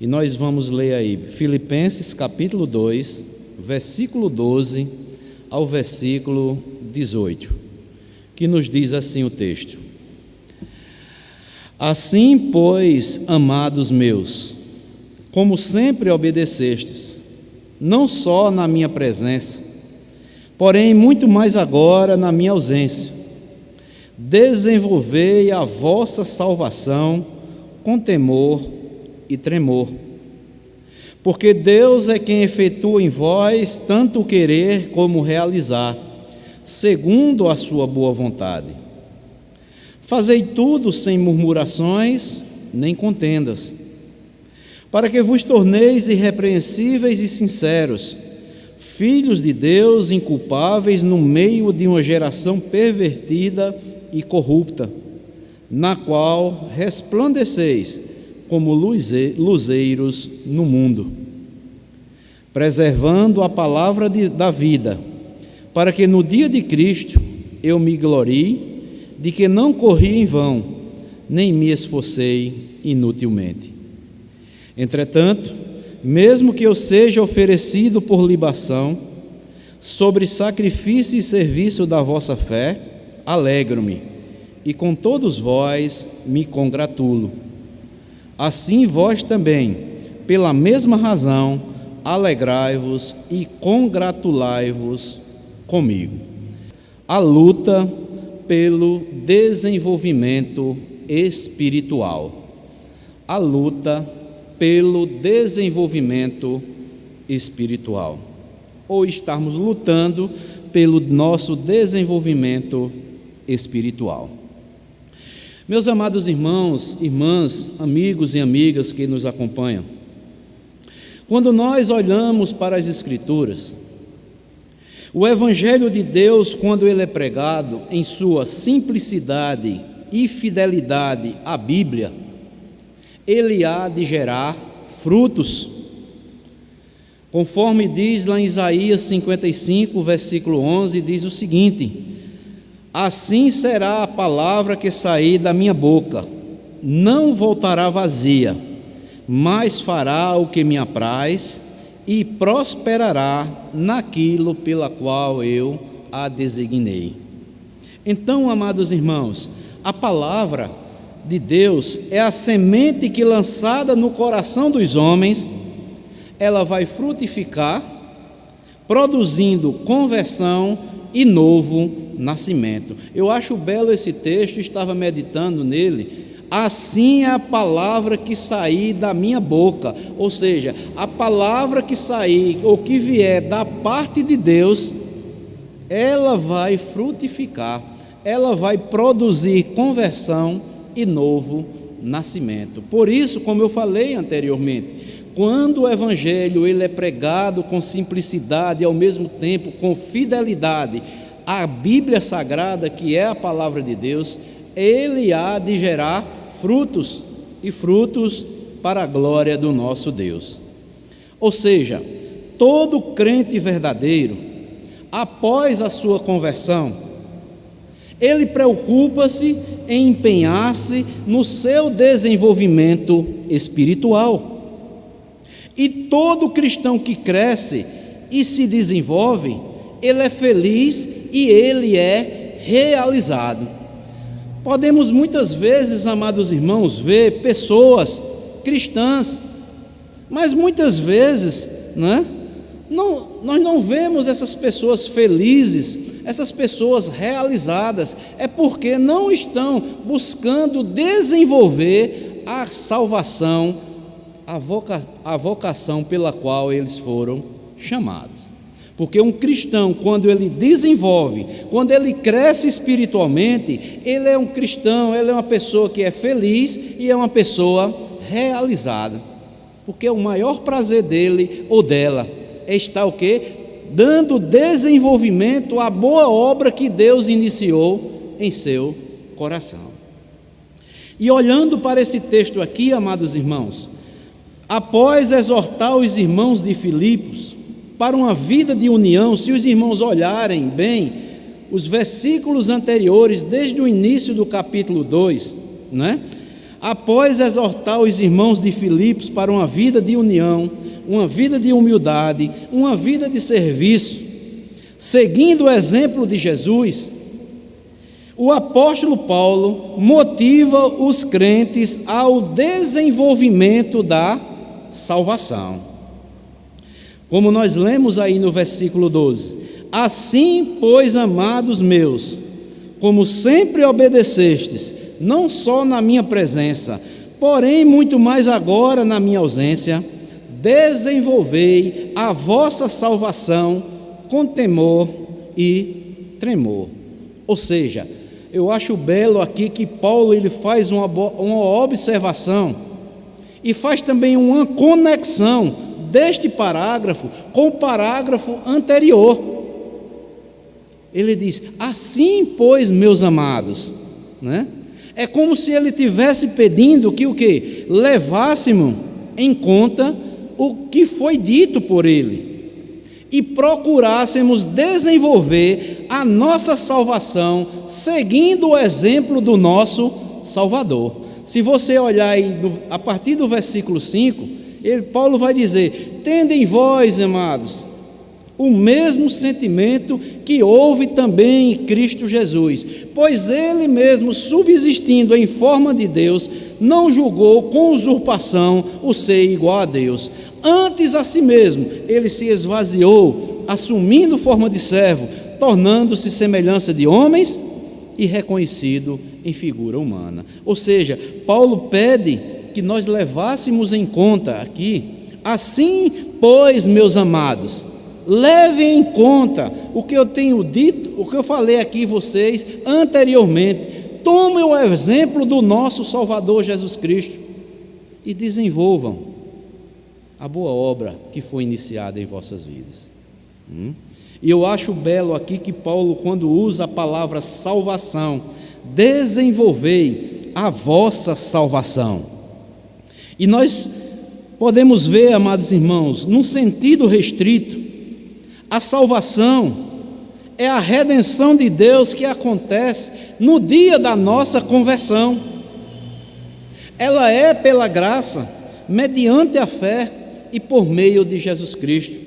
E nós vamos ler aí Filipenses capítulo 2, versículo 12 ao versículo 18, que nos diz assim o texto: Assim, pois, amados meus, como sempre obedecestes, não só na minha presença, porém muito mais agora na minha ausência, desenvolvei a vossa salvação com temor e tremor, porque Deus é quem efetua em vós tanto o querer como o realizar, segundo a sua boa vontade. Fazei tudo sem murmurações nem contendas, para que vos torneis irrepreensíveis e sinceros, filhos de Deus inculpáveis no meio de uma geração pervertida e corrupta, na qual resplandeceis como luzeiros no mundo, preservando a palavra da vida, para que no dia de Cristo eu me glorie de que não corri em vão, nem me esforcei inutilmente. Entretanto, mesmo que eu seja oferecido por libação, sobre sacrifício e serviço da vossa fé, alegro-me, e com todos vós me congratulo. Assim vós também, pela mesma razão, alegrai-vos e congratulai-vos comigo. A luta pelo desenvolvimento espiritual. A luta pelo desenvolvimento espiritual. Ou estarmos lutando pelo nosso desenvolvimento espiritual. Meus amados irmãos, irmãs, amigos e amigas que nos acompanham, quando nós olhamos para as Escrituras, o Evangelho de Deus, quando ele é pregado em sua simplicidade e fidelidade à Bíblia, ele há de gerar frutos, conforme diz lá em Isaías 55, versículo 11, diz o seguinte: assim será a palavra que sair da minha boca, não voltará vazia, mas fará o que me apraz e prosperará naquilo pela qual eu a designei. Então, amados irmãos, a palavra de Deus é a semente que, lançada no coração dos homens, ela vai frutificar, produzindo conversão e novo nascimento. Eu acho belo esse texto, estava meditando nele. Assim é a palavra que sair da minha boca, ou seja, a palavra que sair ou que vier da parte de Deus, ela vai frutificar, ela vai produzir conversão e novo nascimento. Por isso, como eu falei anteriormente, quando o Evangelho ele é pregado com simplicidade e ao mesmo tempo com fidelidade à Bíblia Sagrada, que é a palavra de Deus, ele há de gerar frutos, e frutos para a glória do nosso Deus. Ou seja, todo crente verdadeiro, após a sua conversão, ele preocupa-se em empenhar-se no seu desenvolvimento espiritual. E todo cristão que cresce e se desenvolve, ele é feliz e ele é realizado. Podemos muitas vezes, amados irmãos, ver pessoas cristãs, mas muitas vezes, nós não vemos essas pessoas felizes, essas pessoas realizadas, é porque não estão buscando desenvolver a salvação, a vocação pela qual eles foram chamados. Porque um cristão, quando ele desenvolve, quando ele cresce espiritualmente, ele é um cristão, ele é uma pessoa que é feliz e é uma pessoa realizada. Porque o maior prazer dele ou dela é estar o quê? Dando desenvolvimento à boa obra que Deus iniciou em seu coração. E olhando para esse texto aqui, amados irmãos, após exortar os irmãos de Filipos para uma vida de união, se os irmãos olharem bem os versículos anteriores, desde o início do capítulo 2, após exortar os irmãos de Filipos para uma vida de união, uma vida de humildade, uma vida de serviço, seguindo o exemplo de Jesus, o apóstolo Paulo motiva os crentes ao desenvolvimento da salvação. Como nós lemos aí no versículo 12: assim, pois, amados meus, como sempre obedecestes, não só na minha presença, porém muito mais agora na minha ausência, desenvolvei a vossa salvação com temor e tremor. Ou seja, eu acho belo aqui que Paulo ele faz uma observação e faz também uma conexão deste parágrafo com o parágrafo anterior. Ele diz: assim, pois, meus amados, né? É como se ele estivesse pedindo que o quê? Levássemos em conta o que foi dito por ele e procurássemos desenvolver a nossa salvação seguindo o exemplo do nosso Salvador. Se você olhar aí a partir do versículo 5, Paulo vai dizer: tende em vós, amados, o mesmo sentimento que houve também em Cristo Jesus, pois ele mesmo, subsistindo em forma de Deus, não julgou com usurpação o ser igual a Deus. Antes a si mesmo ele se esvaziou, assumindo forma de servo, tornando-se semelhança de homens e reconhecido em figura humana. Ou seja, Paulo pede que nós levássemos em conta aqui: assim, pois, meus amados, levem em conta o que eu tenho dito, o que eu falei aqui vocês anteriormente. Tomem o exemplo do nosso Salvador Jesus Cristo e desenvolvam a boa obra que foi iniciada em vossas vidas. E eu acho belo aqui que Paulo, quando usa a palavra salvação, desenvolvei a vossa salvação. E nós podemos ver, amados irmãos, num sentido restrito, a salvação é a redenção de Deus que acontece no dia da nossa conversão. Ela é pela graça, mediante a fé e por meio de Jesus Cristo.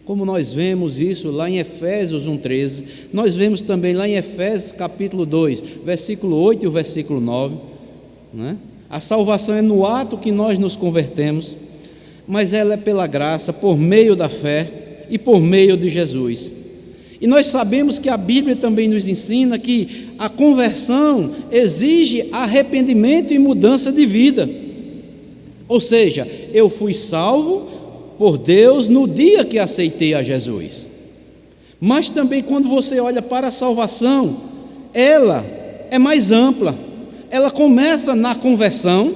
Como nós vemos isso lá em Efésios 1,13, nós vemos também lá em Efésios capítulo 2, versículo 8 e o versículo 9, né? A salvação é no ato que nós nos convertemos, mas ela é pela graça, por meio da fé e por meio de Jesus. E nós sabemos que a Bíblia também nos ensina que a conversão exige arrependimento e mudança de vida. Ou seja, eu fui salvo por Deus no dia que aceitei a Jesus. Mas também quando você olha para a salvação, ela é mais ampla. Ela começa na conversão,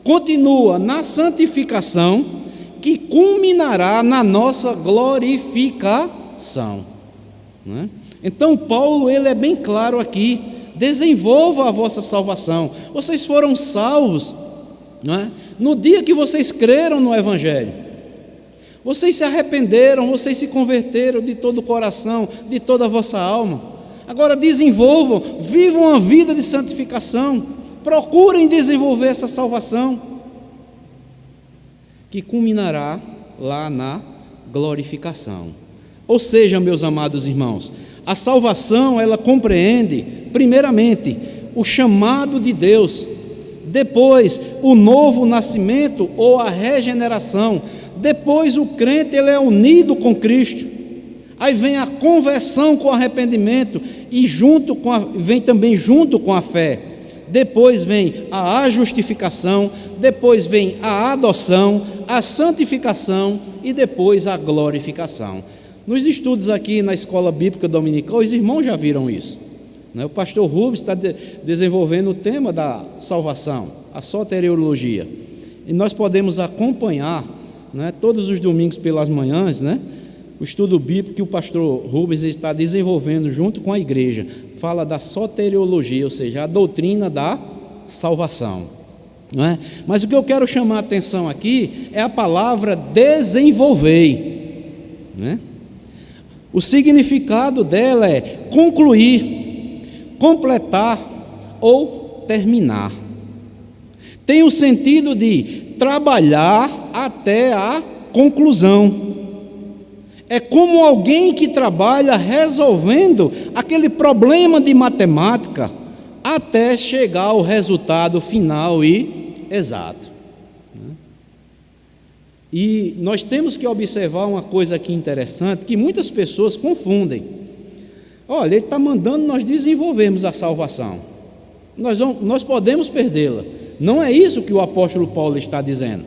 continua na santificação, que culminará na nossa glorificação, né? Então Paulo ele é bem claro aqui: desenvolva a vossa salvação. Vocês foram salvos, não é? No dia que vocês creram no Evangelho, vocês se arrependeram, vocês se converteram de todo o coração, de toda a vossa alma. Agora desenvolvam, vivam uma vida de santificação, procurem desenvolver essa salvação, que culminará lá na glorificação. Ou seja, meus amados irmãos, a salvação ela compreende primeiramente o chamado de Deus, depois o novo nascimento ou a regeneração, depois o crente ele é unido com Cristo, aí vem a conversão com arrependimento e vem também junto com a fé, depois vem a justificação, depois vem a adoção, a santificação e depois a glorificação. Nos estudos aqui na Escola Bíblica Dominical, os irmãos já viram isso, né? O pastor Rubens está desenvolvendo o tema da salvação, a soteriologia, e nós podemos acompanhar, né, todos os domingos pelas manhãs, né, o estudo bíblico que o pastor Rubens está desenvolvendo junto com a igreja, fala da soteriologia, ou seja, a doutrina da salvação, não é? Mas o que eu quero chamar a atenção aqui é a palavra desenvolvei, né? O significado dela é concluir, completar ou terminar. tem o sentido de trabalhar até a conclusão. É como alguém que trabalha resolvendo aquele problema de matemática até chegar ao resultado final e exato. E nós temos que observar uma coisa aqui interessante, que muitas pessoas confundem. Olha, ele está mandando nós desenvolvermos a salvação. Nós podemos perdê-la. Não é isso que o apóstolo Paulo está dizendo.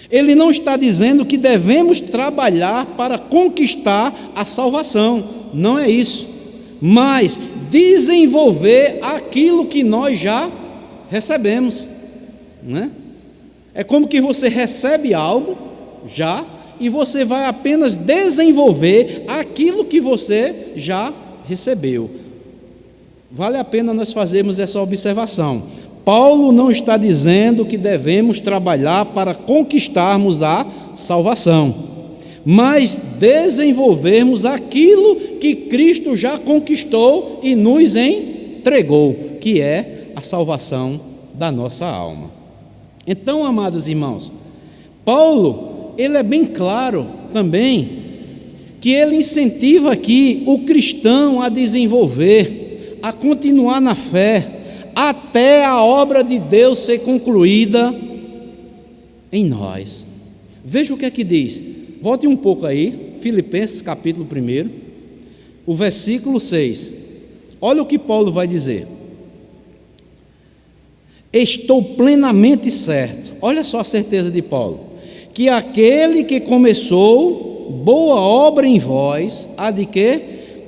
Ele não está dizendo que devemos trabalhar para conquistar a salvação. Não é isso. Mas desenvolver aquilo que nós já recebemos, né? É como que você recebe algo já e você vai apenas desenvolver aquilo que você já recebeu. Vale a pena nós fazermos essa observação. Paulo não está dizendo que devemos trabalhar para conquistarmos a salvação, mas desenvolvermos aquilo que Cristo já conquistou e nos entregou, que é a salvação da nossa alma. Então, amados irmãos, Paulo, ele é bem claro também, que ele incentiva aqui o cristão a desenvolver, a continuar na fé, até a obra de Deus ser concluída em nós. Veja o que é que diz. Volte um pouco aí, Filipenses capítulo 1, o versículo 6. Olha o que Paulo vai dizer. Estou plenamente certo, olha só a certeza de Paulo, que aquele que começou boa obra em vós, há de que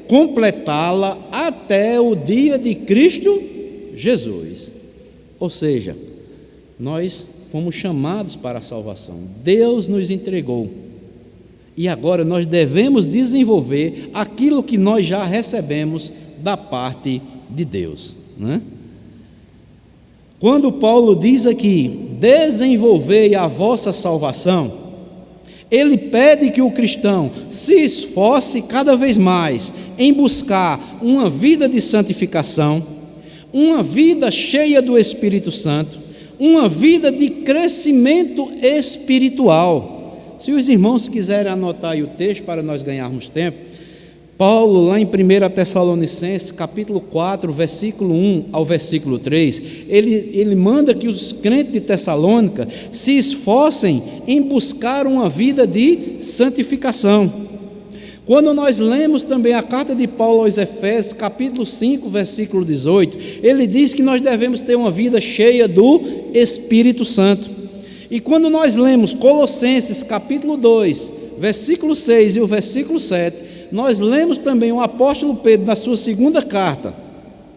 completá-la até o dia de Cristo Jesus. Ou seja, nós fomos chamados para a salvação, Deus nos entregou, e agora nós devemos desenvolver aquilo que nós já recebemos da parte de Deus, né? Quando Paulo diz aqui, desenvolvei a vossa salvação, ele pede que o cristão se esforce cada vez mais em buscar uma vida de santificação, uma vida cheia do Espírito Santo, uma vida de crescimento espiritual. Se os irmãos quiserem anotar aí o texto para nós ganharmos tempo, Paulo, lá em 1 Tessalonicenses, capítulo 4, versículo 1 ao versículo 3, ele manda que os crentes de Tessalônica se esforcem em buscar uma vida de santificação. Quando nós lemos também a carta de Paulo aos Efésios, capítulo 5, versículo 18, ele diz que nós devemos ter uma vida cheia do Espírito Santo. E quando nós lemos Colossenses, capítulo 2, versículo 6 e o versículo 7, nós lemos também o apóstolo Pedro na sua segunda carta,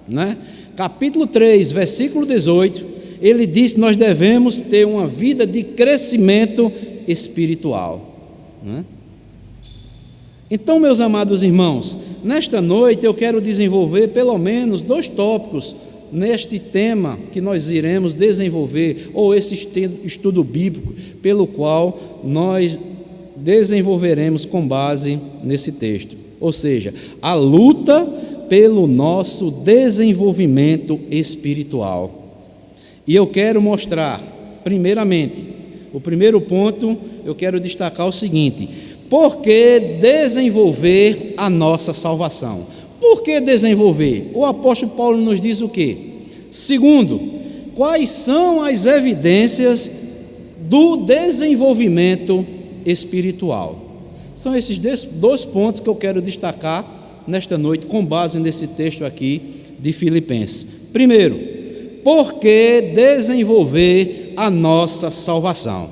né? Capítulo 3, versículo 18, ele diz que nós devemos ter uma vida de crescimento espiritual, né? Então, meus amados irmãos, nesta noite eu quero desenvolver pelo menos 2 tópicos neste tema que nós iremos desenvolver, ou esse estudo bíblico pelo qual nós desenvolveremos com base nesse texto, ou seja, a luta pelo nosso desenvolvimento espiritual. E eu quero mostrar, primeiramente, o primeiro ponto, eu quero destacar o seguinte: por que desenvolver a nossa salvação? Por que desenvolver? O apóstolo Paulo nos diz o quê? Segundo, quais são as evidências do desenvolvimento espiritual? São esses 2 pontos que eu quero destacar nesta noite, com base nesse texto aqui de Filipenses. Primeiro, por que desenvolver a nossa salvação?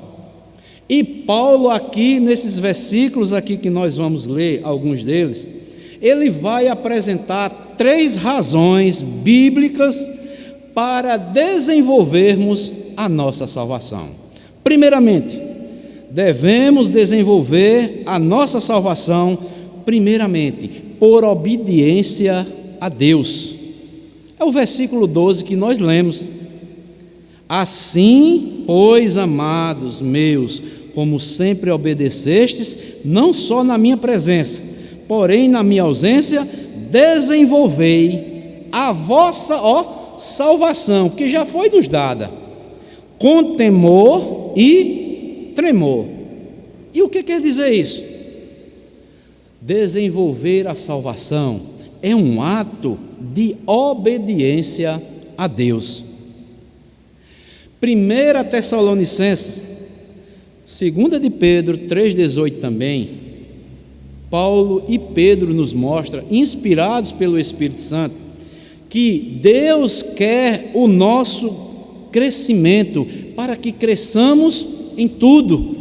E Paulo aqui, nesses versículos aqui que nós vamos ler, alguns deles, ele vai apresentar 3 razões bíblicas para desenvolvermos a nossa salvação. Primeiramente, devemos desenvolver a nossa salvação, primeiramente, por obediência a Deus. É o versículo 12 que nós lemos. Assim, pois, amados meus, como sempre obedecestes, não só na minha presença, porém na minha ausência, desenvolvei a vossa salvação, que já foi nos dada, com temor e tremor. E o que quer dizer isso? Desenvolver a salvação é um ato de obediência a Deus. 1 Tessalonicenses, 2 de Pedro 3,18 também, Paulo e Pedro nos mostram, inspirados pelo Espírito Santo, que Deus quer o nosso crescimento, para que cresçamos em tudo.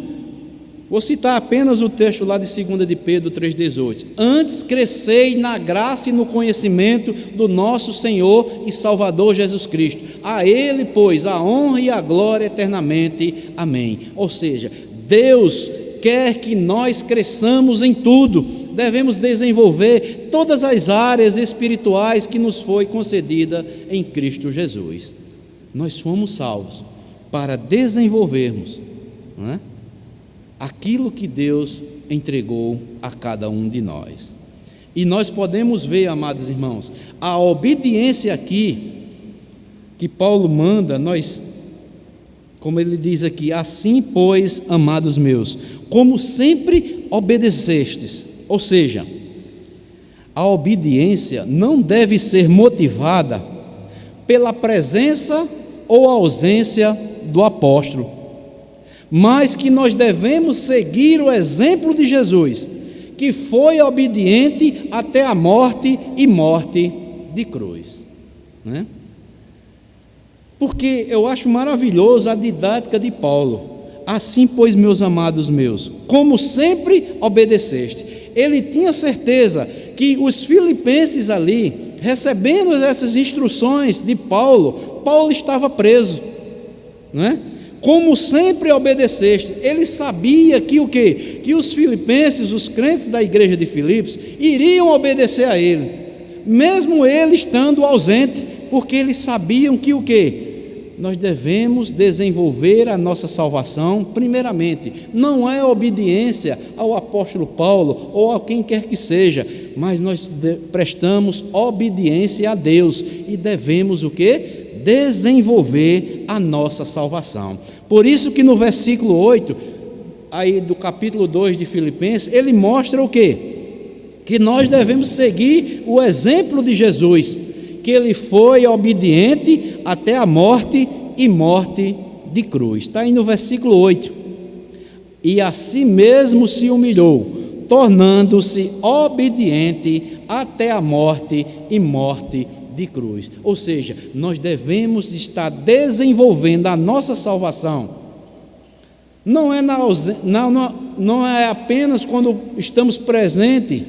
Vou citar apenas o texto lá de 2 de Pedro 3,18. Antes crescei na graça e no conhecimento do nosso Senhor e Salvador Jesus Cristo. A Ele, pois, a honra e a glória eternamente. Amém. Ou seja, Deus quer que nós cresçamos em tudo. Devemos desenvolver todas as áreas espirituais que nos foi concedida em Cristo Jesus. Nós fomos salvos para desenvolvermos, não é? Aquilo que Deus entregou a cada um de nós. E nós podemos ver, amados irmãos, a obediência aqui que Paulo manda, como ele diz aqui, assim pois, amados meus, como sempre obedecestes. Ou seja, a obediência não deve ser motivada pela presença ou ausência do apóstolo, mas que nós devemos seguir o exemplo de Jesus, que foi obediente até a morte e morte de cruz, né? Porque eu acho maravilhoso a didática de Paulo. Assim, pois, meus amados meus, como sempre obedeceste. Ele tinha certeza que os filipenses ali, recebendo essas instruções de Paulo, Paulo estava preso, não é? Como sempre obedeceste. Ele sabia que o quê? Que os filipenses, os crentes da igreja de Filipos, iriam obedecer a ele, mesmo ele estando ausente, porque eles sabiam que o quê? Nós devemos desenvolver a nossa salvação, primeiramente, não é obediência ao apóstolo Paulo ou a quem quer que seja, mas nós prestamos obediência a Deus e devemos o quê? Desenvolver a nossa salvação. Por isso que no versículo 8, aí do capítulo 2 de Filipenses, ele mostra o quê? Que nós devemos seguir o exemplo de Jesus, que ele foi obediente até a morte e morte de cruz. Está aí no versículo 8. E a si mesmo se humilhou, tornando-se obediente até a morte e morte de cruz. Ou seja, nós devemos estar desenvolvendo a nossa salvação. Não é apenas quando estamos presentes,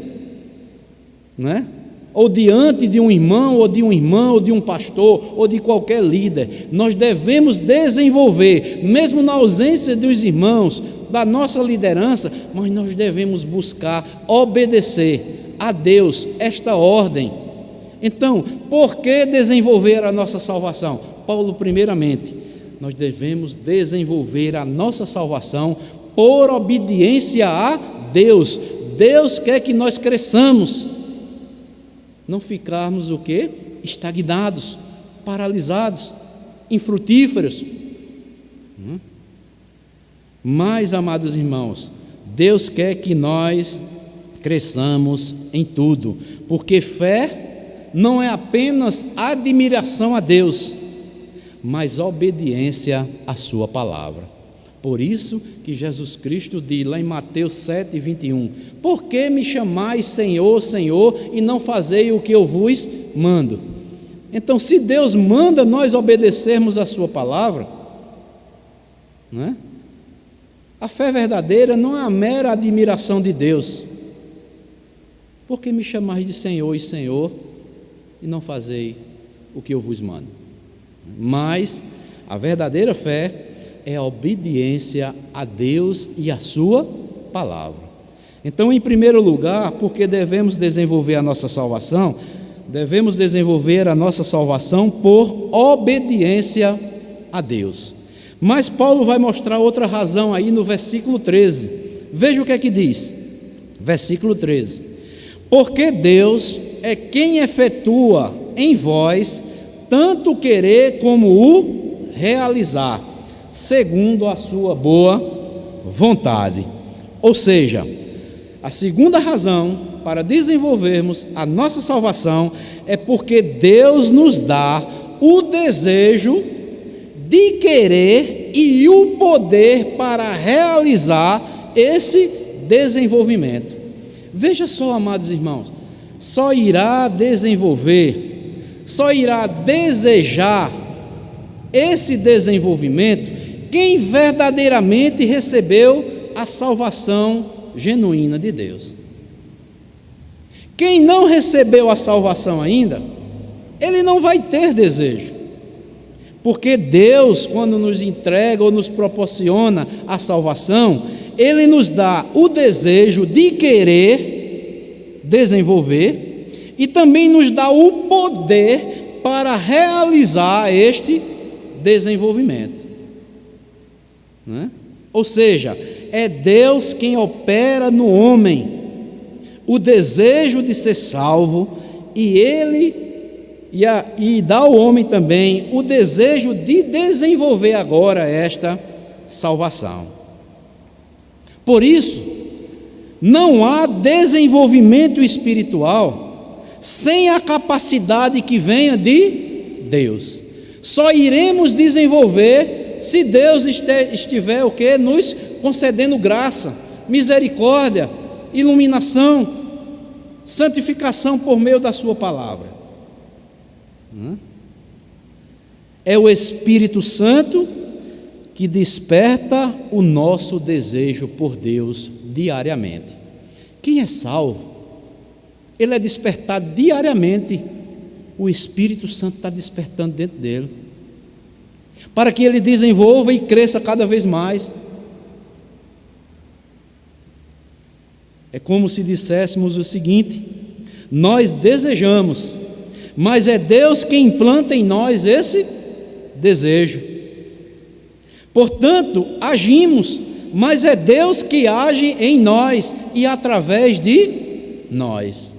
né? Ou diante de um irmão, ou de um irmão, ou de um pastor, ou de qualquer líder. Nós devemos desenvolver, mesmo na ausência dos irmãos, da nossa liderança, mas nós devemos buscar obedecer a Deus esta ordem. Então, por que desenvolver a nossa salvação? Paulo, primeiramente, nós devemos desenvolver a nossa salvação por obediência a Deus. Deus quer que nós cresçamos, não ficarmos o quê? Estagnados, paralisados, infrutíferos. Mas, amados irmãos, Deus quer que nós cresçamos em tudo, porque fé não é apenas admiração a Deus, mas obediência à sua palavra. Por isso que Jesus Cristo diz lá em Mateus 7:21, por que me chamais Senhor, Senhor, e não fazei o que eu vos mando? Então, se Deus manda nós obedecermos a sua palavra, não é? A fé verdadeira não é a mera admiração de Deus. Por que me chamais de Senhor e Senhor, e não fazei o que eu vos mando? Mas a verdadeira fé é a obediência a Deus e a sua palavra. Então, em primeiro lugar, porque devemos desenvolver a nossa salvação, devemos desenvolver a nossa salvação por obediência a Deus. Mas Paulo vai mostrar outra razão aí no versículo 13. Veja o que é que diz, versículo 13: porque Deus é quem efetua em vós tanto o querer como o realizar, segundo a sua boa vontade. Ou seja, a segunda razão para desenvolvermos a nossa salvação é porque Deus nos dá o desejo de querer e o poder para realizar esse desenvolvimento. Veja só, amados irmãos, só irá desenvolver, só irá desejar esse desenvolvimento quem verdadeiramente recebeu a salvação genuína de Deus. Quem não recebeu a salvação ainda, ele não vai ter desejo, porque Deus, quando nos entrega ou nos proporciona a salvação, Ele nos dá o desejo de querer desenvolver e também nos dá o poder para realizar este desenvolvimento, né? Ou seja, é Deus quem opera no homem o desejo de ser salvo, e dá ao homem também o desejo de desenvolver agora esta salvação. Por isso, não há desenvolvimento espiritual sem a capacidade que venha de Deus. Só iremos desenvolver se Deus estiver o quê? Nos concedendo graça, misericórdia, iluminação, santificação por meio da sua palavra. É o Espírito Santo que desperta o nosso desejo por Deus diariamente. Quem é salvo, ele é despertado diariamente. O Espírito Santo está despertando dentro dele, para que ele desenvolva e cresça cada vez mais. É como se disséssemos o seguinte: nós desejamos, mas é Deus quem implanta em nós esse desejo. Portanto, agimos, mas é Deus que age em nós e através de nós.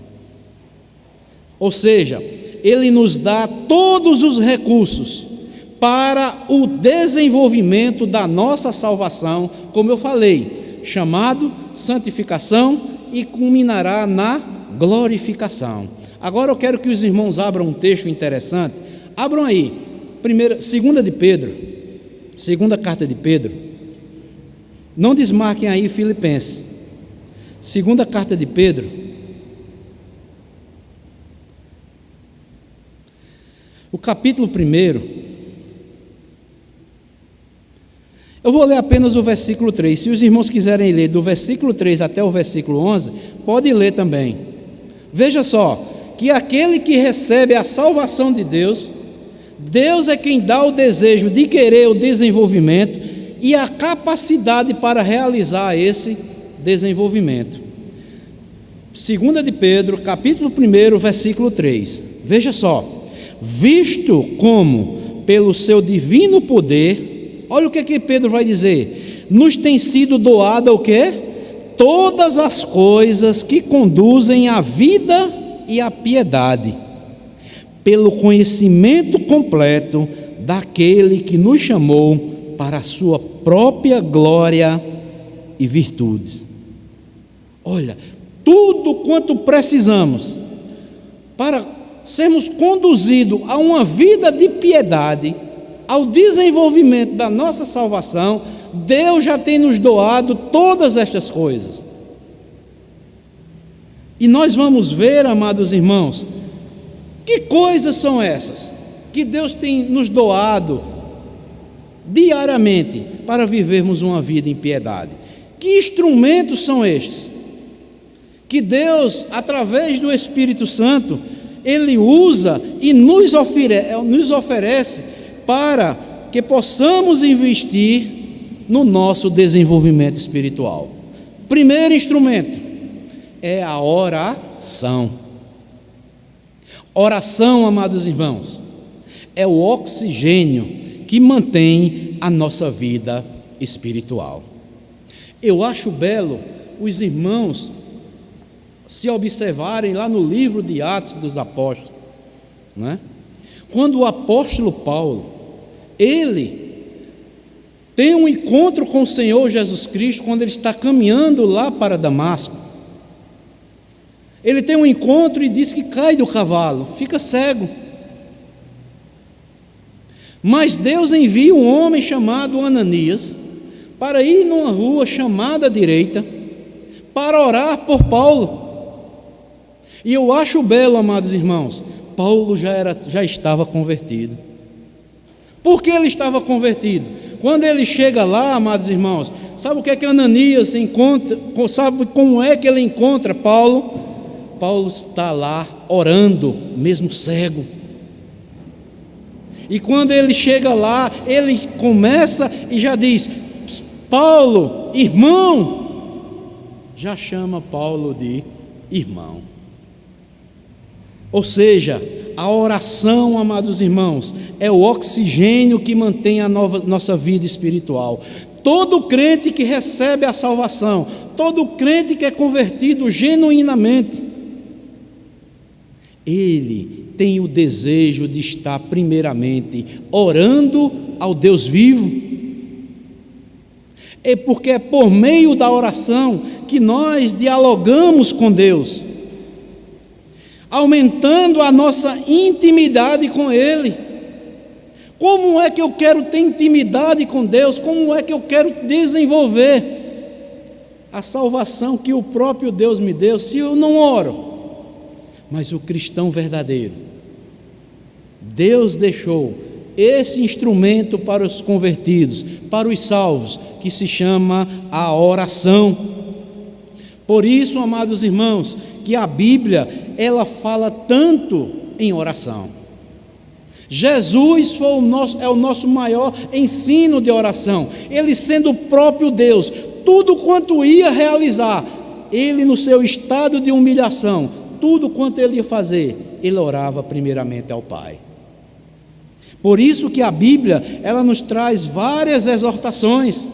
Ou seja, Ele nos dá todos os recursos para o desenvolvimento da nossa salvação, como eu falei, chamado santificação, e culminará na glorificação. Agora eu quero que os irmãos abram um texto interessante. Abram aí, segunda de Pedro, segunda carta de Pedro. Não desmarquem aí Filipenses. Segunda carta de Pedro, o capítulo 1. Eu vou ler apenas o versículo 3. Se os irmãos quiserem ler do versículo 3 até o versículo 11, pode ler também. Veja só, que aquele que recebe a salvação de Deus, Deus é quem dá o desejo de querer o desenvolvimento e a capacidade para realizar esse desenvolvimento. Segunda de Pedro, capítulo 1, versículo 3. Veja só: visto como pelo seu divino poder, olha o que Pedro vai dizer: nos tem sido doada o quê? Todas as coisas que conduzem à vida e à piedade, pelo conhecimento completo daquele que nos chamou para a sua própria glória e virtudes. Olha, tudo quanto precisamos para sermos conduzidos a uma vida de piedade, ao desenvolvimento da nossa salvação, Deus já tem nos doado todas estas coisas. E nós vamos ver, amados irmãos, que coisas são essas que Deus tem nos doado diariamente para vivermos uma vida em piedade. Que instrumentos são estes que Deus, através do Espírito Santo, Ele usa e nos oferece para que possamos investir no nosso desenvolvimento espiritual? Primeiro instrumento é a oração. Oração, amados irmãos, é o oxigênio que mantém a nossa vida espiritual. Eu acho belo os irmãos se observarem lá no livro de Atos dos Apóstolos, né? Quando o apóstolo Paulo, ele tem um encontro com o Senhor Jesus Cristo quando ele está caminhando lá para Damasco. Ele tem um encontro e diz que cai do cavalo, fica cego. Mas Deus envia um homem chamado Ananias para ir numa rua chamada direita para orar por Paulo. E eu acho belo, amados irmãos, Paulo já estava convertido. Por que ele estava convertido? Quando ele chega lá, amados irmãos, sabe o que é que Ananias encontra? Sabe como é que ele encontra Paulo? Paulo está lá orando, mesmo cego. E quando ele chega lá, ele começa e já diz: Paulo, irmão, já chama Paulo de irmão. Ou seja, a oração, amados irmãos, é o oxigênio que mantém a nossa vida espiritual. Todo crente que recebe a salvação, todo crente que é convertido genuinamente, ele tem o desejo de estar primeiramente orando ao Deus vivo. É porque é por meio da oração que nós dialogamos com Deus, aumentando a nossa intimidade com Ele. Como é que eu quero ter intimidade com Deus? Como é que eu quero desenvolver a salvação que o próprio Deus me deu se eu não oro? Mas o cristão verdadeiro, Deus deixou esse instrumento para os convertidos, para os salvos, que se chama a oração. Por isso, amados irmãos, que a Bíblia, ela fala tanto em oração. Jesus é o nosso maior ensino de oração. Ele sendo o próprio Deus, tudo quanto ia realizar, ele no seu estado de humilhação, tudo quanto ele ia fazer, ele orava primeiramente ao Pai. Por isso que a Bíblia, ela nos traz várias exortações.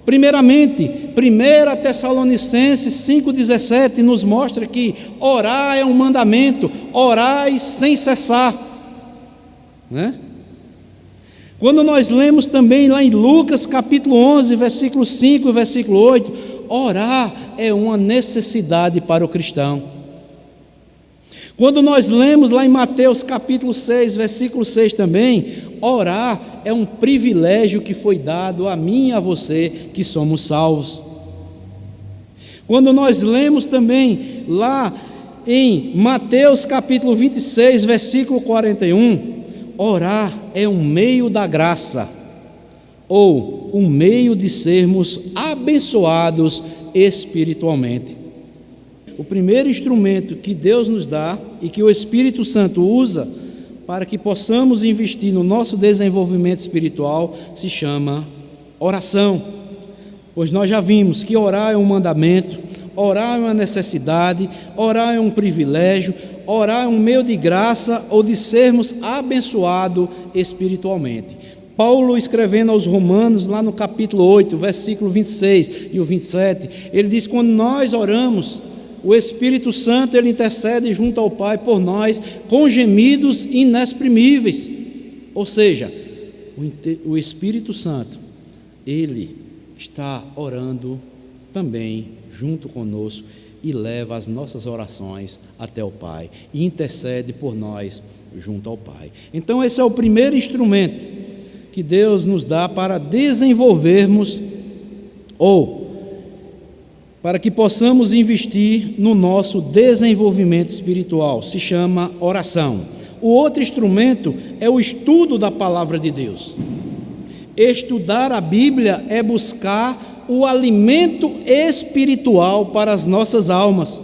Primeiramente, 1 Tessalonicenses 5,17 nos mostra que orar é um mandamento, orai sem cessar, né? Quando nós lemos também lá em Lucas capítulo 11, versículo 5 e versículo 8, orar é uma necessidade para o cristão. Quando nós lemos lá em Mateus capítulo 6, versículo 6 também, orar é um privilégio que foi dado a mim e a você que somos salvos. Quando nós lemos também lá em Mateus capítulo 26, versículo 41, orar é um meio da graça, ou um meio de sermos abençoados espiritualmente. O primeiro instrumento que Deus nos dá e que o Espírito Santo usa para que possamos investir no nosso desenvolvimento espiritual se chama oração. Pois nós já vimos que orar é um mandamento, orar é uma necessidade, orar é um privilégio, orar é um meio de graça ou de sermos abençoados espiritualmente. Paulo, escrevendo aos Romanos, lá no capítulo 8, versículo 26 e o 27, ele diz: quando nós oramos, o Espírito Santo, ele intercede junto ao Pai por nós com gemidos inexprimíveis. Ou seja, o Espírito Santo, ele está orando também junto conosco e leva as nossas orações até o Pai e intercede por nós junto ao Pai. Então esse é o primeiro instrumento que Deus nos dá para desenvolvermos ou para que possamos investir no nosso desenvolvimento espiritual, se chama oração. O outro instrumento é o estudo da palavra de Deus. Estudar a Bíblia é buscar o alimento espiritual para as nossas almas,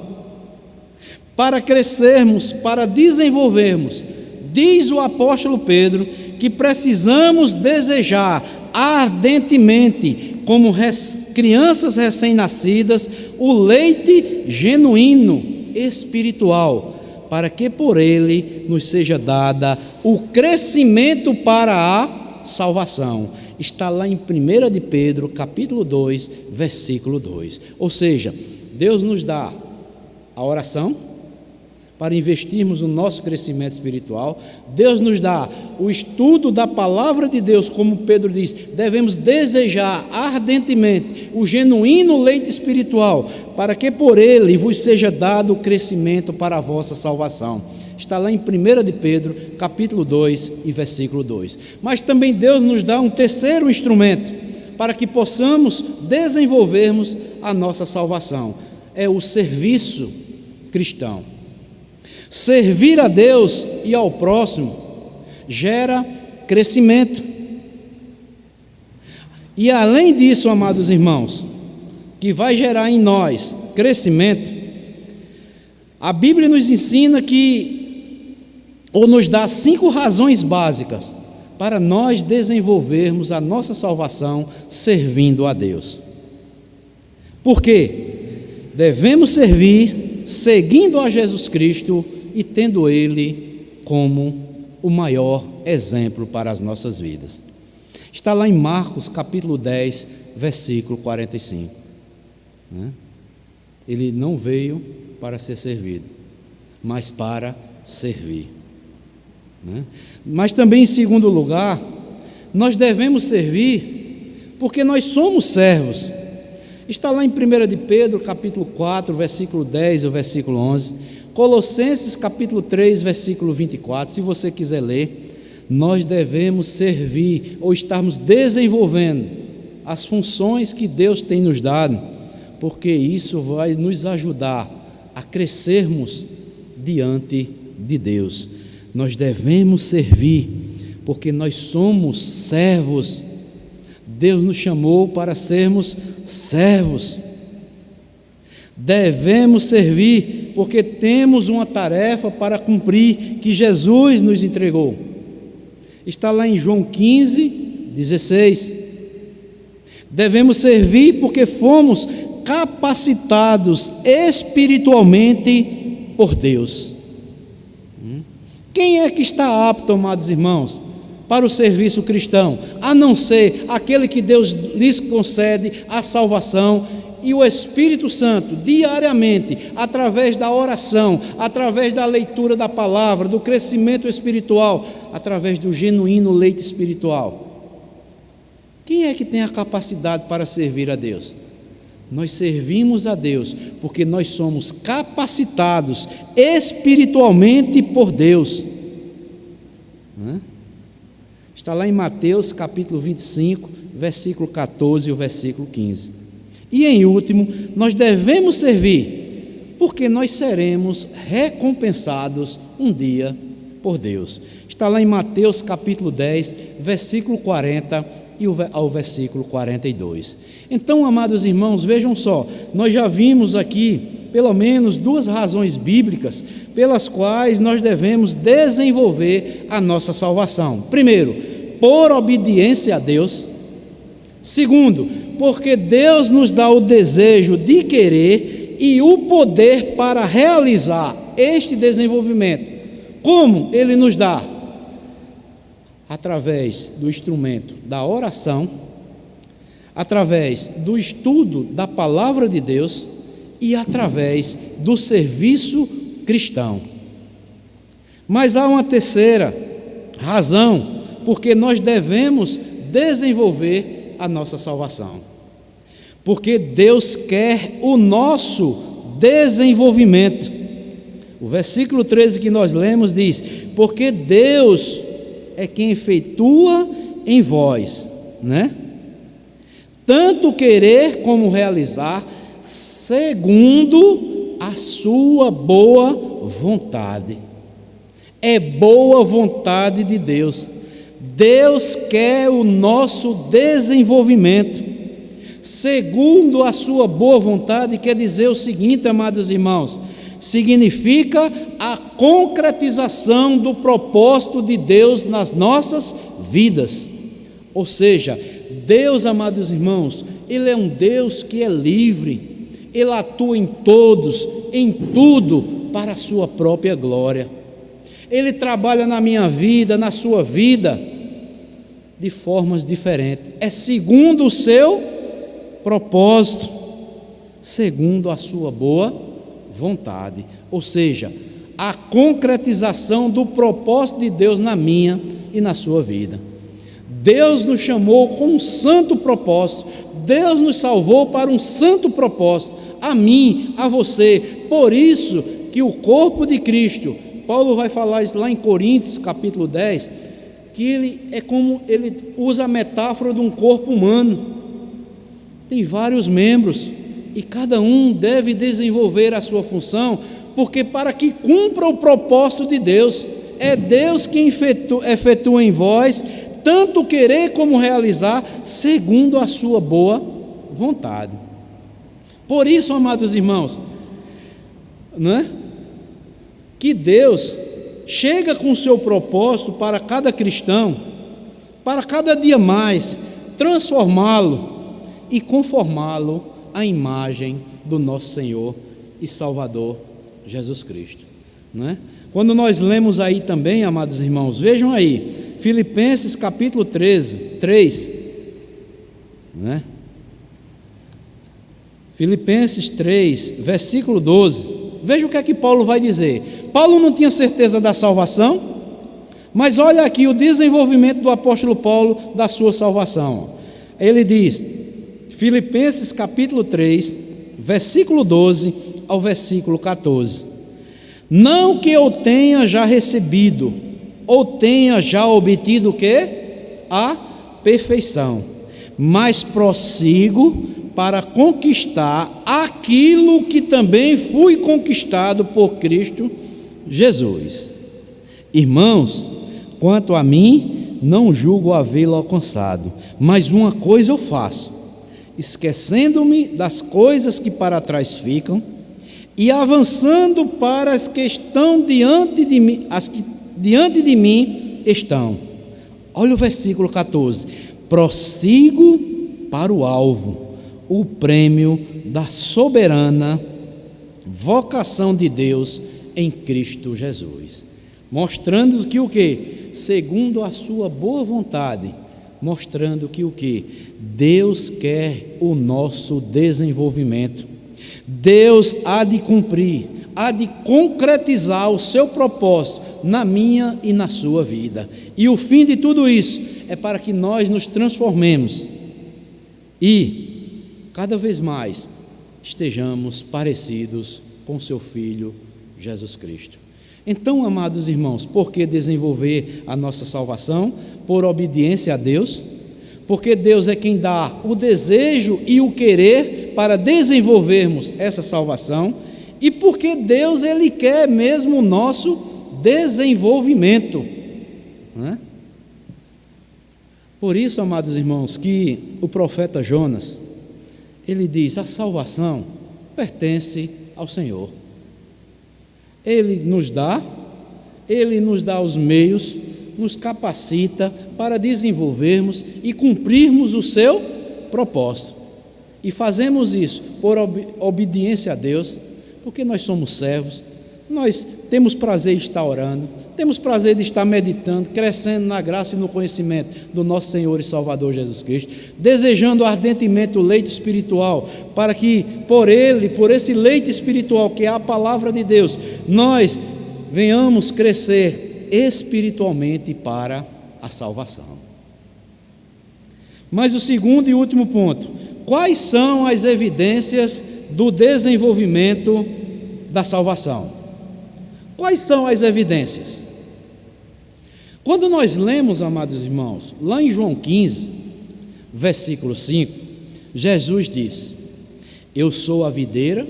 para crescermos, para desenvolvermos. Diz o apóstolo Pedro que precisamos desejar ardentemente, como crianças recém-nascidas, o leite genuíno espiritual, para que por ele nos seja dada o crescimento para a salvação. Está lá em 1 de Pedro, capítulo 2, versículo 2. Ou seja, Deus nos dá a oração, para investirmos no nosso crescimento espiritual. Deus nos dá o estudo da palavra de Deus, como Pedro diz, devemos desejar ardentemente o genuíno leite espiritual, para que por ele vos seja dado o crescimento para a vossa salvação. Está lá em 1 de Pedro, capítulo 2 e versículo 2. Mas também Deus nos dá um terceiro instrumento, para que possamos desenvolvermos a nossa salvação. É o serviço cristão. Servir a Deus e ao próximo gera crescimento. E além disso, amados irmãos, que vai gerar em nós crescimento, a Bíblia nos ensina ou nos dá 5 razões básicas para nós desenvolvermos a nossa salvação servindo a Deus. Por quê? Devemos servir seguindo a Jesus Cristo e tendo Ele como o maior exemplo para as nossas vidas. Está lá em Marcos capítulo 10, versículo 45. Ele não veio para ser servido, mas para servir. Mas também, em segundo lugar, nós devemos servir porque nós somos servos. Está lá em 1 de Pedro capítulo 4, versículo 10 e o versículo 11, Colossenses capítulo 3, versículo 24, se você quiser ler, nós devemos servir ou estarmos desenvolvendo as funções que Deus tem nos dado, porque isso vai nos ajudar a crescermos diante de Deus. Nós devemos servir, porque nós somos servos. Deus nos chamou para sermos servos. Devemos servir, porque temos uma tarefa para cumprir que Jesus nos entregou. Está lá em João 15, 16. Devemos servir porque fomos capacitados espiritualmente por Deus. Quem é que está apto, amados irmãos, para o serviço cristão, a não ser aquele que Deus lhes concede a salvação e o Espírito Santo, diariamente, através da oração, através da leitura da palavra, do crescimento espiritual, através do genuíno leite espiritual. Quem é que tem a capacidade para servir a Deus? Nós servimos a Deus porque nós somos capacitados espiritualmente por Deus. Está lá em Mateus capítulo 25, versículo 14 e o versículo 15. E em último, nós devemos servir porque nós seremos recompensados um dia por Deus. Está lá em Mateus capítulo 10, versículo 40 e ao versículo 42. Então, amados irmãos, vejam só, nós já vimos aqui pelo menos 2 razões bíblicas pelas quais nós devemos desenvolver a nossa salvação. Primeiro, por obediência a Deus. Segundo, porque Deus nos dá o desejo de querer e o poder para realizar este desenvolvimento. Como Ele nos dá? Através do instrumento da oração, através do estudo da palavra de Deus e através do serviço cristão. Mas há uma terceira razão porque nós devemos desenvolver a nossa salvação. Porque Deus quer o nosso desenvolvimento. O versículo 13 que nós lemos diz: porque Deus é quem efetua em vós, tanto querer como realizar, segundo a sua boa vontade. É boa vontade de Deus. Deus quer o nosso desenvolvimento. Segundo a sua boa vontade, quer dizer o seguinte, amados irmãos, significa a concretização do propósito de Deus nas nossas vidas. Ou seja, Deus, amados irmãos, Ele é um Deus que é livre, Ele atua em todos, em tudo, para a sua própria glória. Ele trabalha na minha vida, na sua vida, de formas diferentes. É segundo o seu propósito, segundo a sua boa vontade. Ou seja, a concretização do propósito de Deus na minha e na sua vida. Deus nos chamou com um santo propósito, Deus nos salvou para um santo propósito, a mim, a você. Por isso que o corpo de Cristo, Paulo vai falar isso lá em Coríntios capítulo 10, que ele usa a metáfora de um corpo humano, tem vários membros, e cada um deve desenvolver a sua função, porque para que cumpra o propósito de Deus, é Deus quem efetua em vós, tanto querer como realizar, segundo a sua boa vontade. Por isso, amados irmãos, não é? Que Deus chega com o seu propósito para cada cristão, para cada dia mais, transformá-lo e conformá-lo à imagem do nosso Senhor e Salvador Jesus Cristo, não é? Quando nós lemos aí também, amados irmãos, vejam aí, Filipenses capítulo 3, né? Filipenses 3, versículo 12, veja o que é que Paulo vai dizer. Paulo não tinha certeza da salvação, mas olha aqui o desenvolvimento do apóstolo Paulo da sua salvação. Ele diz, Filipenses capítulo 3, versículo 12 ao versículo 14: não que eu tenha já recebido, ou tenha já obtido o quê? A perfeição, mas prossigo para conquistar aquilo que também fui conquistado por Cristo Jesus. Irmãos, quanto a mim, não julgo havê-lo alcançado, mas uma coisa eu faço, esquecendo-me das coisas que para trás ficam e avançando para as que estão diante de mim, as que diante de mim estão. Olha o versículo 14: prossigo para o alvo, o prêmio da soberana vocação de Deus em Cristo Jesus. Mostrando que o quê? Segundo a sua boa vontade, mostrando que o quê? Deus quer o nosso desenvolvimento. Deus há de cumprir, há de concretizar o seu propósito na minha e na sua vida. E o fim de tudo isso é para que nós nos transformemos e cada vez mais estejamos parecidos com seu Filho Jesus Cristo. Então, amados irmãos, por que desenvolver a nossa salvação? Por obediência a Deus, porque Deus é quem dá o desejo e o querer para desenvolvermos essa salvação, e porque Deus, Ele quer mesmo o nosso desenvolvimento, não é? Por isso, amados irmãos, que o profeta Jonas, ele diz: a salvação pertence ao Senhor. Ele nos dá os meios, nos capacita para desenvolvermos e cumprirmos o seu propósito. E fazemos isso por obediência a Deus, porque nós somos servos, nós temos prazer de estar orando, temos prazer de estar meditando, crescendo na graça e no conhecimento do nosso Senhor e Salvador Jesus Cristo, desejando ardentemente o leite espiritual, para que por esse leite espiritual que é a palavra de Deus, nós venhamos crescer espiritualmente para a salvação. Mas o segundo e último ponto: quais são as evidências do desenvolvimento da salvação? Quais são as evidências? Quando nós lemos, amados irmãos, lá em João 15, versículo 5, Jesus diz: eu sou a videira,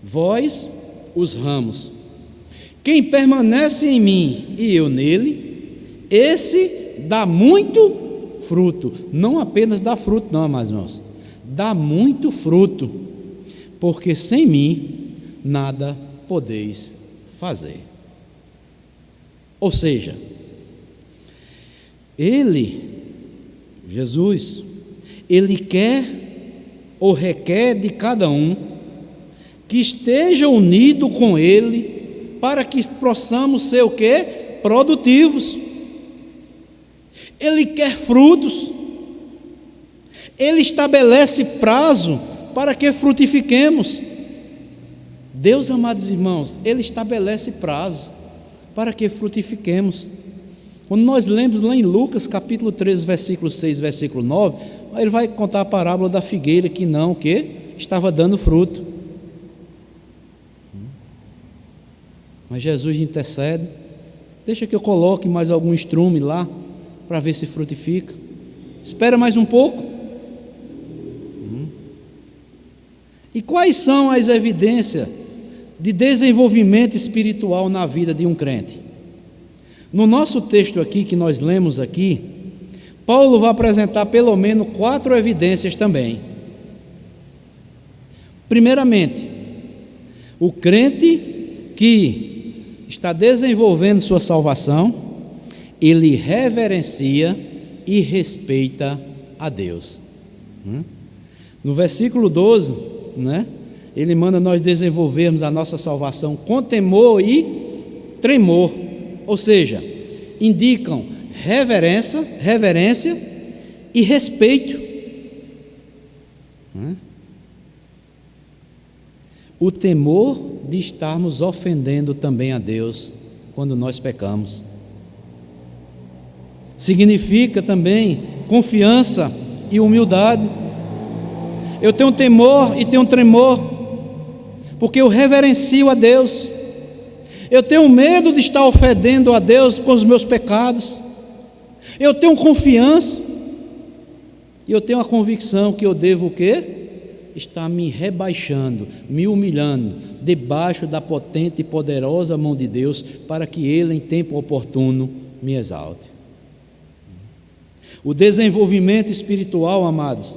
vós os ramos. Quem permanece em mim e eu nele, esse dá muito fruto. Não apenas dá fruto, não, amados irmãos, dá muito fruto, porque sem mim nada podeis fazer. Ou seja, Jesus, Ele quer ou requer de cada um que esteja unido com Ele, para que possamos ser o quê? Produtivos. Ele quer frutos, Ele estabelece prazo para que frutifiquemos. Deus, amados irmãos, Ele estabelece prazos para que frutifiquemos. Quando nós lemos lá em Lucas capítulo 13, versículo 6, versículo 9, ele vai contar a parábola da figueira que estava dando fruto. Mas Jesus intercede, deixa que eu coloque mais algum estrume lá, para ver se frutifica. Espera mais um pouco. E quais são as evidências de desenvolvimento espiritual na vida de um crente? No nosso texto aqui, que nós lemos aqui, Paulo vai apresentar pelo menos 4 evidências também. Primeiramente, o crente que está desenvolvendo sua salvação, ele reverencia e respeita a Deus. No versículo 12, ele manda nós desenvolvermos a nossa salvação com temor e tremor, ou seja, indicam reverência e respeito. O temor de estarmos ofendendo também a Deus quando nós pecamos. Significa também confiança e humildade. Eu tenho temor e tenho tremor, porque eu reverencio a Deus. Eu tenho medo de estar ofendendo a Deus com os meus pecados. Eu tenho confiança e eu tenho a convicção que eu devo o quê? Estar me rebaixando, me humilhando debaixo da potente e poderosa mão de Deus, para que Ele em tempo oportuno me exalte. O desenvolvimento espiritual, amados,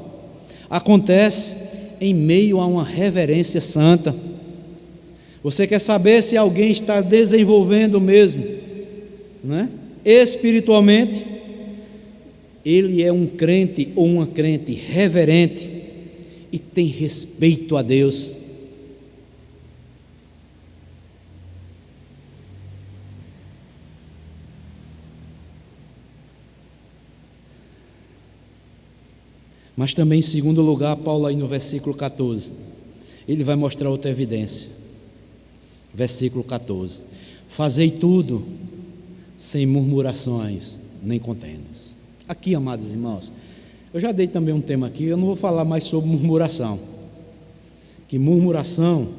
acontece em meio a uma reverência santa. Você quer saber se alguém está desenvolvendo mesmo, espiritualmente? Ele é um crente ou uma crente reverente e tem respeito a Deus. Mas também, em segundo lugar, Paulo aí no versículo 14, ele vai mostrar outra evidência. Versículo 14: fazei tudo sem murmurações nem contendas. Aqui, amados irmãos, eu já dei também um tema aqui, eu não vou falar mais sobre murmuração, que murmuração,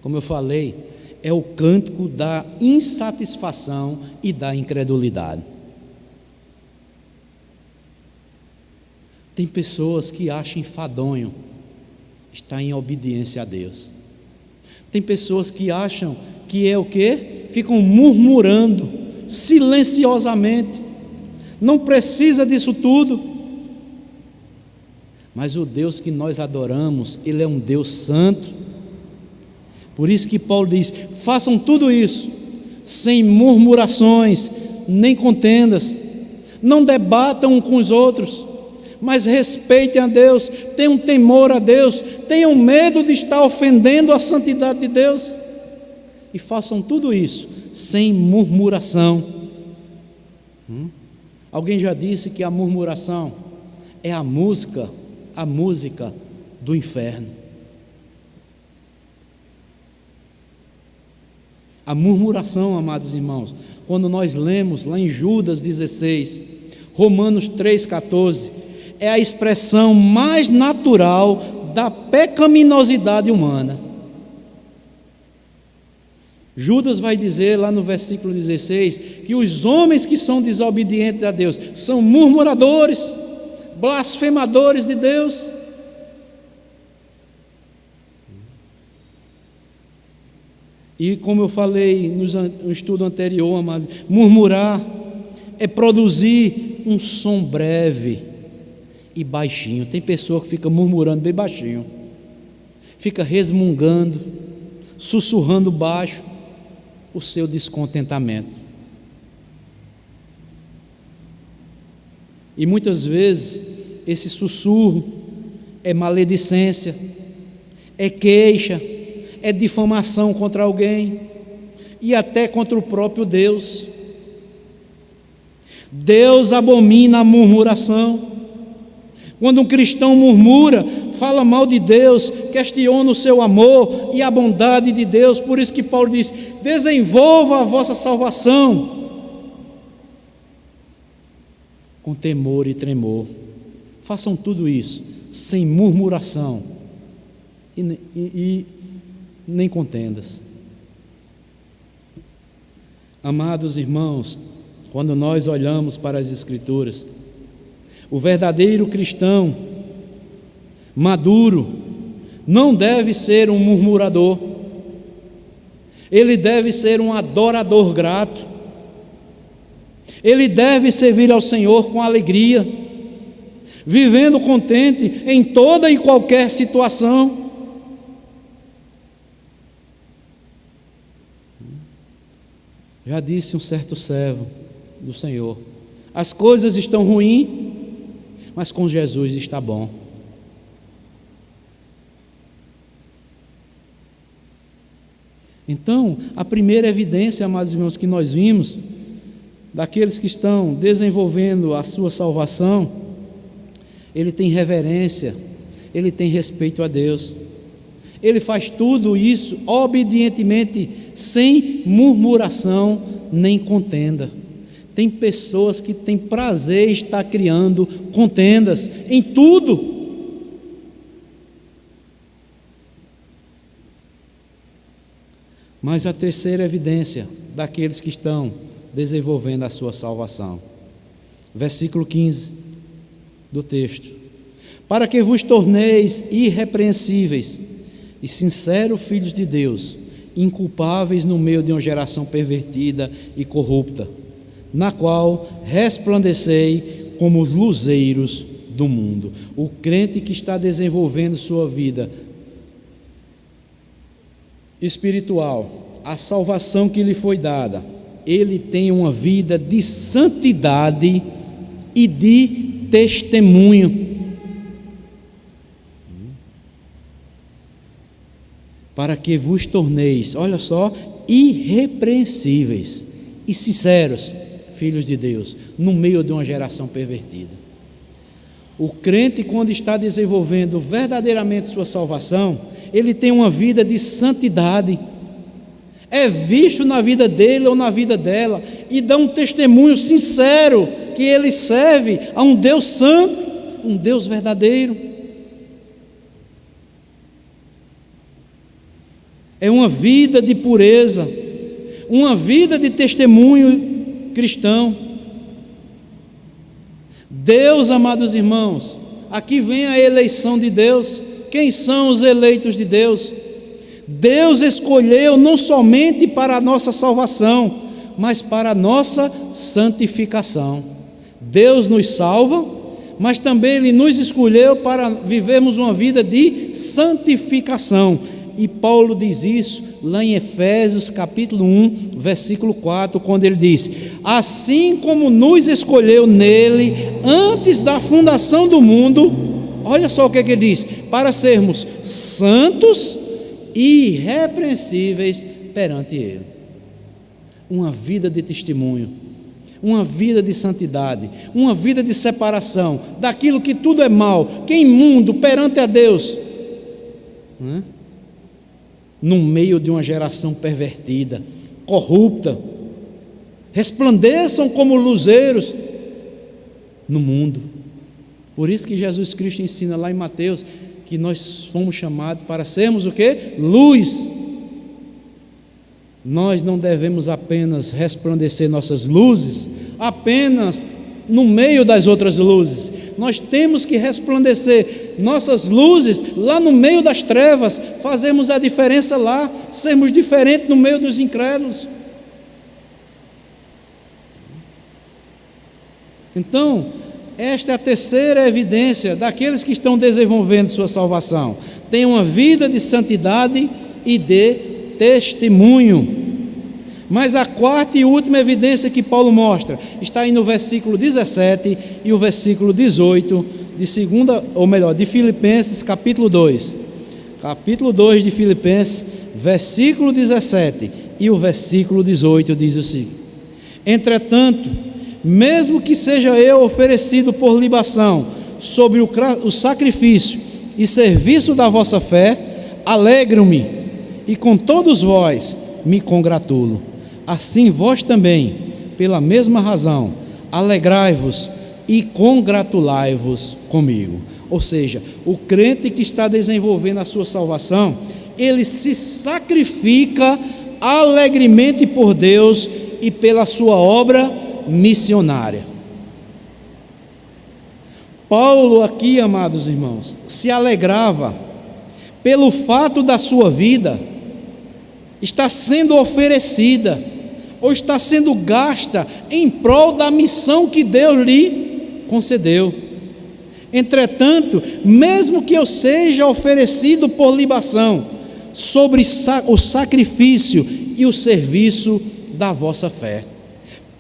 como eu falei, é o cântico da insatisfação e da incredulidade. Tem pessoas que acham enfadonho estar em obediência a Deus. Tem pessoas que acham que é o quê? Ficam murmurando silenciosamente. Não precisa disso tudo. Mas o Deus que nós adoramos, Ele é um Deus santo. Por isso que Paulo diz: façam tudo isso sem murmurações nem contendas. Não debatam uns com os outros, mas respeitem a Deus, tenham temor a Deus, tenham medo de estar ofendendo a santidade de Deus, e façam tudo isso sem murmuração. Alguém já disse que a murmuração é a música do inferno. A murmuração, amados irmãos, quando nós lemos lá em Judas 16, Romanos 3,14, é a expressão mais natural da pecaminosidade humana. Judas vai dizer lá no versículo 16 que os homens que são desobedientes a Deus são murmuradores, blasfemadores de Deus. E como eu falei no estudo anterior, amados, murmurar é produzir um som breve e baixinho. Tem pessoa que fica murmurando bem baixinho, fica resmungando, sussurrando baixo o seu descontentamento. E muitas vezes esse sussurro é maledicência, é queixa, é difamação contra alguém e até contra o próprio Deus. Deus abomina a murmuração, Quando um cristão murmura, fala mal de Deus, questiona o seu amor e a bondade de Deus, por isso que Paulo diz: desenvolva a vossa salvação com temor e tremor. Façam tudo isso sem murmuração e nem contendas. Amados irmãos, quando nós olhamos para as Escrituras, o verdadeiro cristão maduro não deve ser um murmurador, ele deve ser um adorador grato, ele deve servir ao Senhor com alegria, vivendo contente em toda e qualquer situação. Já disse um certo servo do Senhor: as coisas estão ruins, mas com Jesus está bom. Então, a primeira evidência, amados irmãos, que nós vimos daqueles que estão desenvolvendo a sua salvação, ele tem reverência, ele tem respeito a Deus, ele faz tudo isso obedientemente, sem murmuração nem contenda. Tem pessoas que têm prazer em estar criando contendas em tudo. Mas a terceira evidência daqueles que estão desenvolvendo a sua salvação, versículo 15 do texto: para que vos torneis irrepreensíveis e sinceros filhos de Deus, inculpáveis no meio de uma geração pervertida e corrupta, na qual resplandecei como os luzeiros do mundo. O crente que está desenvolvendo sua vida espiritual, a salvação que lhe foi dada, ele tem uma vida de santidade e de testemunho. Para que vos torneis, olha só, irrepreensíveis e sinceros filhos de Deus, no meio de uma geração pervertida. O crente, quando está desenvolvendo verdadeiramente sua salvação, ele tem uma vida de santidade, é visto na vida dele ou na vida dela, e dá um testemunho sincero que ele serve a um Deus santo, um Deus verdadeiro. É uma vida de pureza, uma vida de testemunho cristão. Deus, amados irmãos, aqui vem a eleição de Deus. Quem são os eleitos de Deus? Deus escolheu não somente para a nossa salvação, mas para a nossa santificação. Deus nos salva, mas também Ele nos escolheu para vivermos uma vida de santificação. E Paulo diz isso lá em Efésios capítulo 1, versículo 4, quando ele diz: assim como nos escolheu nele antes da fundação do mundo, olha só o que ele diz: para sermos santos e irrepreensíveis perante ele. Uma vida de testemunho, uma vida de santidade, uma vida de separação daquilo que tudo é mal, que é imundo perante a Deus, no meio de uma geração pervertida, corrupta. Resplandeçam como luzeiros no mundo. Por isso que Jesus Cristo ensina lá em Mateus que nós fomos chamados para sermos o quê? Luz. Nós não devemos apenas resplandecer nossas luzes apenas no meio das outras luzes. Nós temos que resplandecer nossas luzes lá no meio das trevas, fazermos a diferença lá, sermos diferentes no meio dos incrédulos. Então, esta é a terceira evidência daqueles que estão desenvolvendo sua salvação. Tem uma vida de santidade e de testemunho. Mas a quarta e última evidência que Paulo mostra está aí no versículo 17 e o versículo 18 de Filipenses capítulo 2. Capítulo 2 de Filipenses, versículo 17 e o versículo 18 diz o seguinte: entretanto, mesmo que seja eu oferecido por libação, sobre o sacrifício e serviço da vossa fé, alegro-me, e com todos vós me congratulo. Assim vós também, pela mesma razão, alegrai-vos e congratulai-vos comigo. Ou seja, o crente que está desenvolvendo a sua salvação, ele se sacrifica alegremente por Deus e pela sua obra missionária. Paulo aqui, amados irmãos, se alegrava pelo fato da sua vida estar sendo oferecida ou está sendo gasta em prol da missão que Deus lhe concedeu. Entretanto, mesmo que eu seja oferecido por libação sobre o sacrifício e o serviço da vossa fé.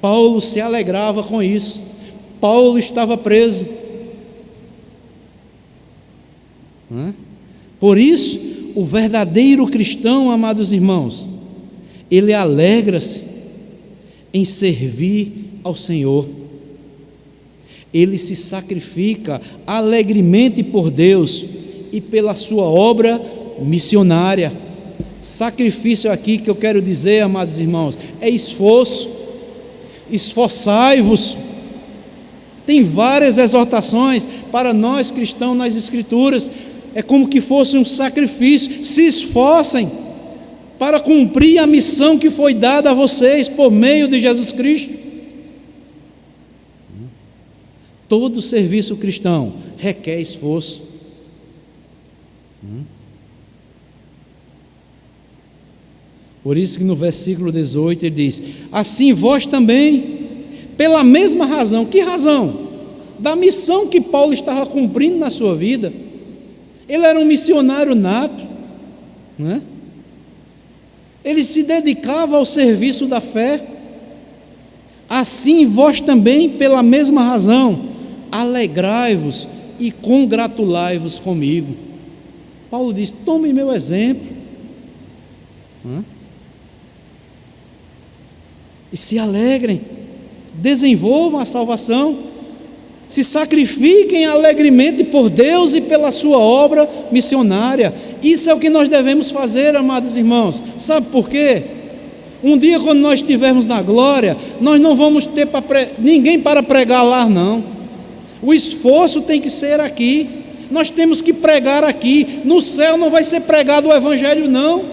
Paulo se alegrava com isso. Paulo estava preso. Por isso, o verdadeiro cristão, amados irmãos, ele alegra-se em servir ao Senhor. Ele se sacrifica alegremente por Deus e pela sua obra missionária. Sacrifício aqui que eu quero dizer, amados irmãos, é esforço. Esforçai-vos. Tem várias exortações para nós cristãos nas Escrituras. É como que fosse um sacrifício. Se esforcem para cumprir a missão que foi dada a vocês por meio de Jesus Cristo. Todo serviço cristão requer esforço. Por isso que no versículo 18 ele diz: assim vós também, pela mesma razão. Que razão? Da missão que Paulo estava cumprindo na sua vida. Ele era um missionário nato, né? Ele se dedicava ao serviço da fé. Assim vós também, pela mesma razão, alegrai-vos e congratulai-vos comigo. Paulo diz: tome meu exemplo, e se alegrem, desenvolvam a salvação, se sacrifiquem alegremente por Deus e pela sua obra missionária. Isso é o que nós devemos fazer, amados irmãos. Sabe por quê? Um dia, quando nós estivermos na glória, nós não vamos ter ninguém para pregar lá, não. O esforço tem que ser aqui. Nós temos que pregar aqui. No céu não vai ser pregado o evangelho, não.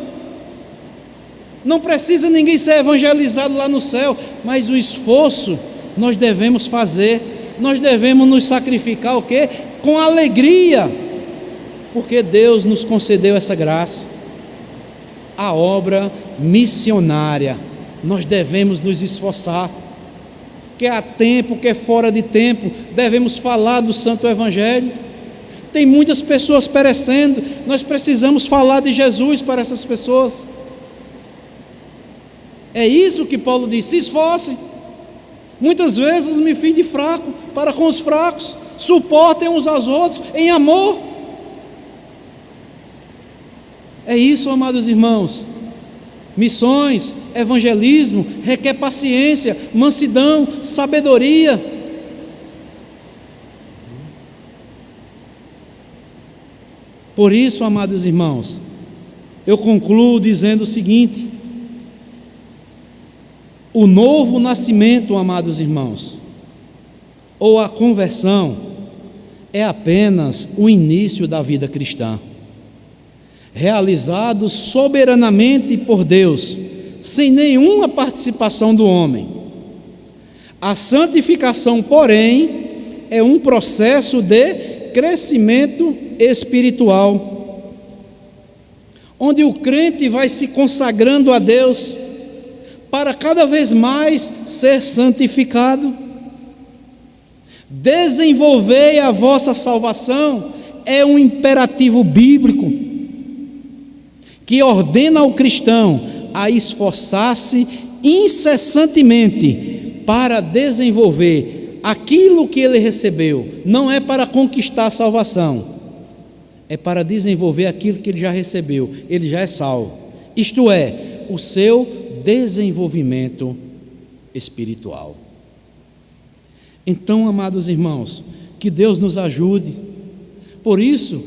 Não precisa ninguém ser evangelizado lá no céu, mas o esforço nós devemos fazer. Nós devemos nos sacrificar o quê? Com alegria, porque Deus nos concedeu essa graça. A obra missionária, nós devemos nos esforçar, quer a tempo, quer fora de tempo, devemos falar do Santo Evangelho. Tem muitas pessoas perecendo, nós precisamos falar de Jesus para essas pessoas. É isso que Paulo diz: se esforcem. Muitas vezes me fiz de fraco para com os fracos, suportem uns aos outros em amor. É isso, amados irmãos. Missões, evangelismo requer paciência, mansidão, sabedoria. Por isso, amados irmãos, eu concluo dizendo o seguinte: o novo nascimento, amados irmãos, ou a conversão, é apenas o início da vida cristã, realizado soberanamente por Deus, sem nenhuma participação do homem. A santificação, porém, é um processo de crescimento espiritual, onde o crente vai se consagrando a Deus para cada vez mais ser santificado. Desenvolvei a vossa salvação é um imperativo bíblico que ordena ao cristão a esforçar-se incessantemente para desenvolver aquilo que ele recebeu. Não é para conquistar a salvação, é para desenvolver aquilo que ele já recebeu. Ele já é salvo, isto é, o seu desenvolvimento espiritual. Então, amados irmãos, Que Deus nos ajude. Por isso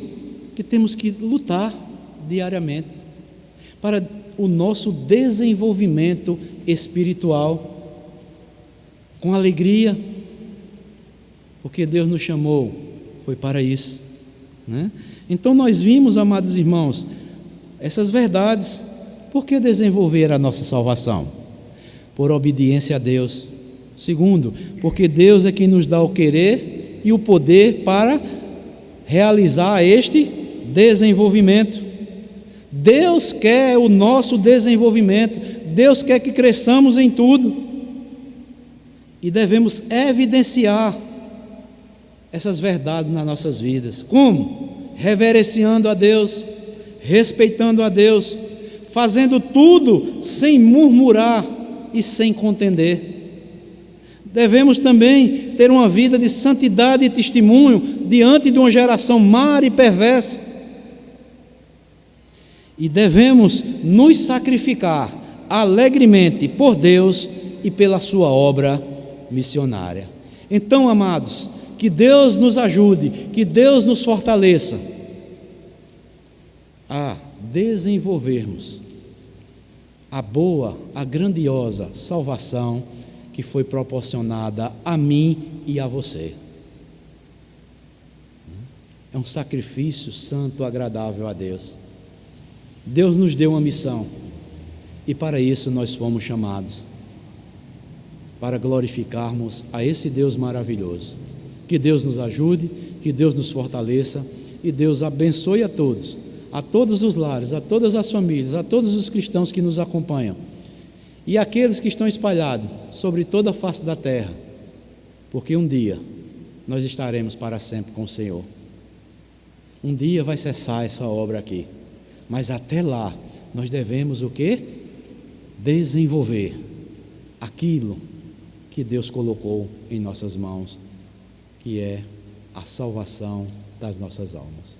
que temos que lutar diariamente para o nosso desenvolvimento espiritual, com alegria, porque Deus nos chamou, foi para isso, né? Então nós vimos, amados irmãos, essas verdades. Por que desenvolver a nossa salvação? Por obediência a Deus. Segundo, porque Deus é quem nos dá o querer e o poder para realizar este desenvolvimento. Deus quer o nosso desenvolvimento, Deus quer que cresçamos em tudo, e devemos evidenciar essas verdades nas nossas vidas. Como? Reverenciando a Deus, respeitando a Deus, fazendo tudo sem murmurar e sem contender. Devemos também ter uma vida de santidade e testemunho diante de uma geração má e perversa. E devemos nos sacrificar alegremente por Deus e pela sua obra missionária. Então, amados, que Deus nos ajude, que Deus nos fortaleça a desenvolvermos a boa, a grandiosa salvação que foi proporcionada a mim e a você. É um sacrifício santo, agradável a Deus. Deus nos deu uma missão e para isso nós fomos chamados, para glorificarmos a esse Deus maravilhoso. Que Deus nos ajude, que Deus nos fortaleça e Deus abençoe a todos os lares, a todas as famílias, a todos os cristãos que nos acompanham e aqueles que estão espalhados sobre toda a face da terra, porque um dia nós estaremos para sempre com o Senhor. Um dia vai cessar essa obra aqui, mas até lá nós devemos o quê? Desenvolver aquilo que Deus colocou em nossas mãos, que é a salvação das nossas almas.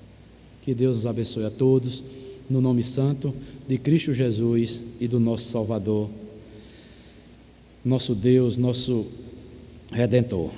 Que Deus nos abençoe a todos, no nome santo de Cristo Jesus e do nosso Salvador, nosso Deus, nosso Redentor.